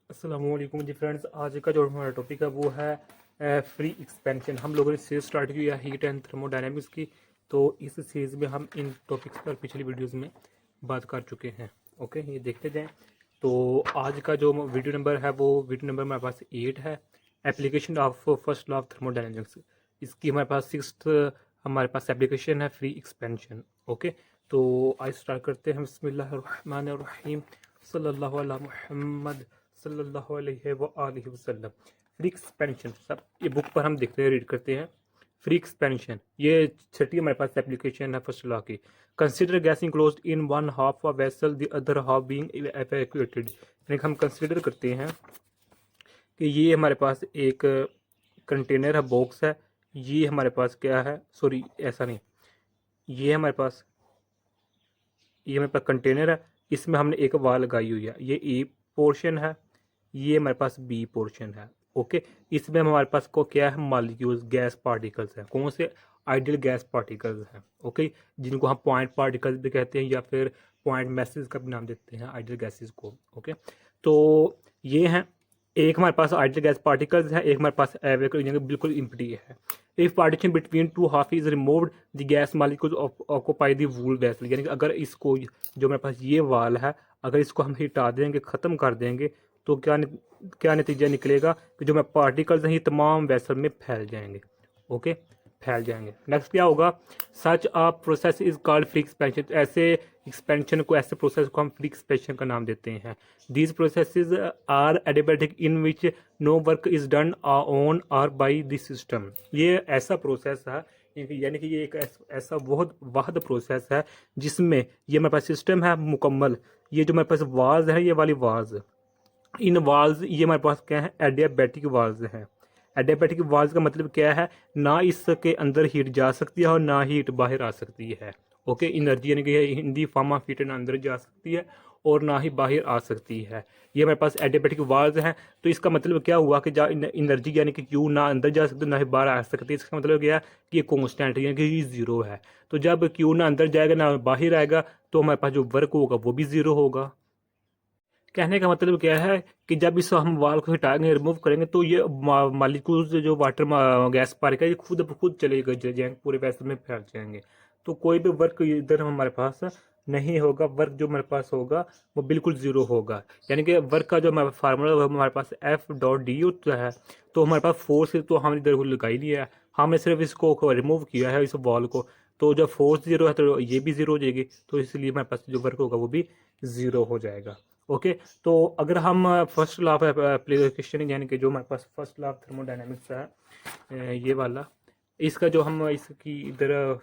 अस्सलामुअलैकुम जी फ्रेंड्स। आज का जो हमारा टॉपिक है वो है फ्री एक्सपेंशन। हम लोगों ने सीरीज स्टार्ट की है हीट एंड थर्मोडायनेमिक्स की। तो इस सीरीज़ में हम इन टॉपिक्स पर पिछली वीडियोस में बात कर चुके हैं। ओके, ये देखते जाएं। तो आज का जो वीडियो नंबर है वो वीडियो नंबर हमारे पास 8 है, application of first law of thermodynamics. इसकी हमारे पास 6th हमारे पास एप्लीकेशन है फ्री एक्सपेंशन। ओके, तो आज स्टार्ट करते हैं। बिस्मिल्लाहिर्रहमानिर्रहीम, सल्लल्लाहु अला मुहम्मद सल्लल्लाहु अलैहि व आलिहि वसल्लम। फ्री एक्सपेंशन सब ये बुक पर हम देखते हैं, रीड करते हैं। फ्री एक्सपेंशन ये छठी हमारे पास एप्लीकेशन है फर्स्ट लॉ की। Consider gas enclosed in one half of vessel the other half being evacuated. यानी हम कंसिडर करते हैं कि ये हमारे पास एक कंटेनर है, बॉक्स है। ये हमारे पास क्या है, सॉरी ऐसा नहीं, ये हमारे पास कंटेनर है। इसमें हमने एक वाल लगाई हुई है, ये ए पोर्शन है, ये हमारे पास बी पोर्शन है। ओके, इसमें हमारे पास को क्या है, मॉलिक्यूल्स गैस पार्टिकल्स हैं। कौन से? आइडियल गैस पार्टिकल्स हैं। ओके, जिनको हम पॉइंट पार्टिकल्स भी कहते हैं या फिर पॉइंट मैसेज का भी नाम देते हैं आइडियल गैसेस को। ओके, तो ये हैं, एक हमारे पास आइडियल गैस पार्टिकल्स है, एक हमारे पास बिल्कुल इम्प्टी है। If partition between two half is removed the gas molecules occupy the wool vessel. यानी कि अगर इसको, जो हमारे पास ये वाल है, अगर इसको हम हिटा देंगे, ख़त्म कर देंगे, तो क्या नतीजा निकलेगा कि जो हमारे पार्टिकल्स हैं ये तमाम वेसल में फैल जाएंगे। ओके, फैल जाएंगे। नेक्स्ट क्या होगा? Such a process is called free expansion. ऐसे एक्सपेंशन को, ऐसे प्रोसेस को हम फ्री एक्सपेंशन का नाम देते हैं। These processes are adiabatic in which no work is done on और बाई दिस सिस्टम। ये ऐसा प्रोसेस है, यानी कि ये एक ऐसा बहुत वाहद प्रोसेस है जिसमें ये हमारे पास सिस्टम है मुकम्मल। ये जो हमारे पास वाल्स है, ये वाली वाल्स, इन वाल्स, ये हमारे पास क्या है, एडियाबैटिक वाल्स हैं। एडियाबैटिक वाल्स का मतलब क्या है? ना इसके अंदर हीट जा सकती है और ना हीट बाहर आ सकती है। ओके, एनर्जी यानी कि हिंदी फॉर्म ऑफ हीट ना अंदर जा सकती है और ना ही बाहर आ सकती है। ये हमारे पास एडियाबैटिक वाल्स हैं। तो इसका मतलब क्या हुआ कि जहाँ एनर्जी यानी कि क्यू ना अंदर जा सकती ना ही बाहर आ सकती है, इसका मतलब क्या है कि ये कॉन्स्टेंट है, यानी कि ये जीरो है। तो जब क्यू ना अंदर जाएगा ना बाहर आएगा, तो हमारे पास जो वर्क होगा वो भी जीरो होगा। कहने का मतलब क्या है कि जब इस हम वाल को हटाएंगे, रिमूव करेंगे, तो ये मालिक्यूल्स जो वाटर गैस पार्टिकल ये खुद ब खुद चले जाएंगे, पूरे वेसल में फैल जाएंगे। तो कोई भी वर्क इधर हमारे पास नहीं होगा। वर्क जो हमारे पास होगा वो बिल्कुल ज़ीरो होगा। यानी कि वर्क का जो हमारा फार्मूला हमारे पास एफ डॉट डी होता है। तो हमारे पास फोर्स तो हमने इधर को लगा ही लिया है, हमने सिर्फ इसको रिमूव किया है, इस वॉल को। तो जब फोर्स ज़ीरो है तो ये भी ज़ीरो हो जाएगी, तो इसलिए हमारे पास जो वर्क होगा वो भी ज़ीरो हो जाएगा। ओके, तो अगर हम फर्स्ट लॉ ऑफ एप्लीकेशन, यानी कि जो हमारे पास फर्स्ट लॉ ऑफ थर्मोडायनेमिक्स है, ये वाला, इसका जो हम इसकी इधर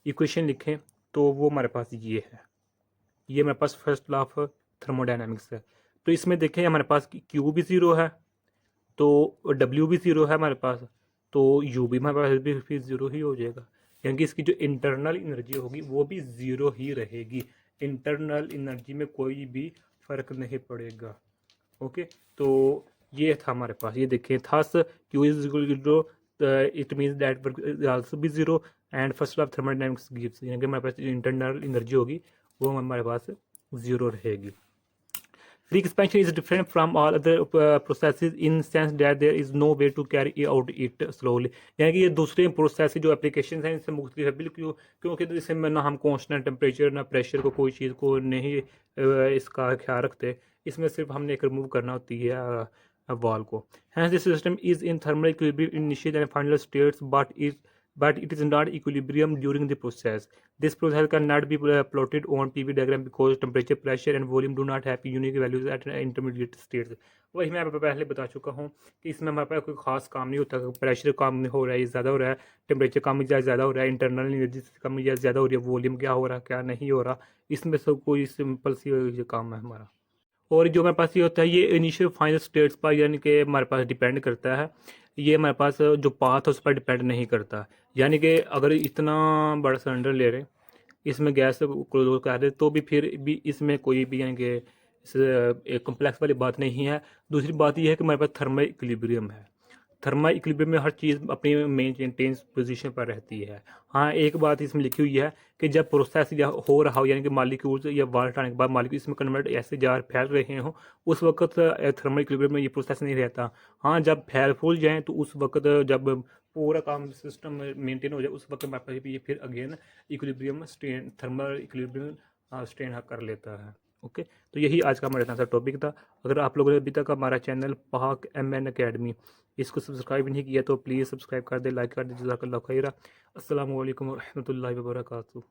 इक्वेशन लिखें तो वो हमारे पास ये है। ये हमारे पास फर्स्ट लॉ ऑफ थर्मोडायनेमिक्स है। तो इसमें देखें हमारे पास क्यू भी ज़ीरो है, तो डब्ल्यू भी ज़ीरो है हमारे पास, तो यू भी हमारे पास भी फिर ज़ीरो ही हो जाएगा। यानी कि इसकी जो इंटरनल एनर्जी होगी वो भी ज़ीरो ही रहेगी। इंटरनल एनर्जी में कोई भी फ़र्क नहीं पड़ेगा। ओके, तो ये था हमारे पास, ये देखें, thus Q is zero, it means that work is also भी zero and first of thermodynamics gives, यानी कि हमारे पास इंटरनल एनर्जी होगी वो हमारे पास जीरो रहेगी। Free expansion is different from all other processes in sense that there is no way to carry out it slowly। यानी कि ये दूसरे प्रोसेस जो एप्लीकेशन हैं इनसे मुख्तलिफ है बिल्कुल, क्योंकि इसमें ना हम कांस्टेंट टेम्परेचर ना प्रेशर को, कोई चीज़ को नहीं इसका ख्याल रखते। इसमें सिर्फ हमने एक रिमूव करना होती है वॉल को। Hence the system is in thermal equilibrium in initial and final states, but it is not equilibrium during the process. This process cannot be plotted on PV diagram because temperature, pressure and volume do not have unique values at intermediate states। वही मैं आपको पहले बता चुका हूँ कि इसमें हमारे पास कोई खास काम नहीं होता। प्रेशर कम हो रहा है, ज़्यादा हो रहा है, टेम्परेचर कम या ज़्यादा हो रहा है, इंटरनल एनर्जी कम या ज़्यादा हो रही है, वॉल्यूम क्या हो रहा है क्या नहीं हो रहा, इसमें सब कोई सिंपल सी काम है हमारा। और जो हमारे पास ये होता है ये इनिशियल फाइनल स्टेट्स पर, यानी कि हमारे पास डिपेंड करता है। ये हमारे पास जो पाथ है उस पर डिपेंड नहीं करता। यानी कि अगर इतना बड़ा सिलेंडर ले रहे हैं, इसमें गैस क्लोज कर दे, तो भी फिर भी इसमें कोई भी यानी कि एक कम्प्लेक्स वाली बात नहीं है। दूसरी बात यह है कि हमारे पास थर्मल इक्विलिब्रियम है। थर्मल इक्विलिब्रियम में हर चीज़ अपनी मेंटेन पोजीशन पर रहती है। हाँ, एक बात इसमें लिखी हुई है कि जब प्रोसेस या हो रहा हो, यानी कि मालिक्यूल्स या वाल हटाने के बाद मालिक्यूल इसमें कन्वर्ट ऐसे जार फैल रहे हों, उस वक्त थर्मल इक्विलिब्रियम में ये प्रोसेस नहीं रहता। हाँ, जब फैल फूल जाएँ तो उस वक्त जब पूरा काम सिस्टम मेंटेन हो जाए, उस वक्त हमारे पास ये फिर again equilibrium state, thermal equilibrium state कर लेता है। ओके, तो यही आज का हमारे इतना सा टॉपिक था। अगर आप लोगों ने अभी तक हमारा चैनल पाक MN अकेडमी इसको सब्सक्राइब नहीं किया तो प्लीज़ सब्सक्राइब कर दे, लाइक कर दे। जज़ाकल्लाहु खैरा। अस्सलामु अलैकुम व रहमतुल्लाहि व बरकातुहू।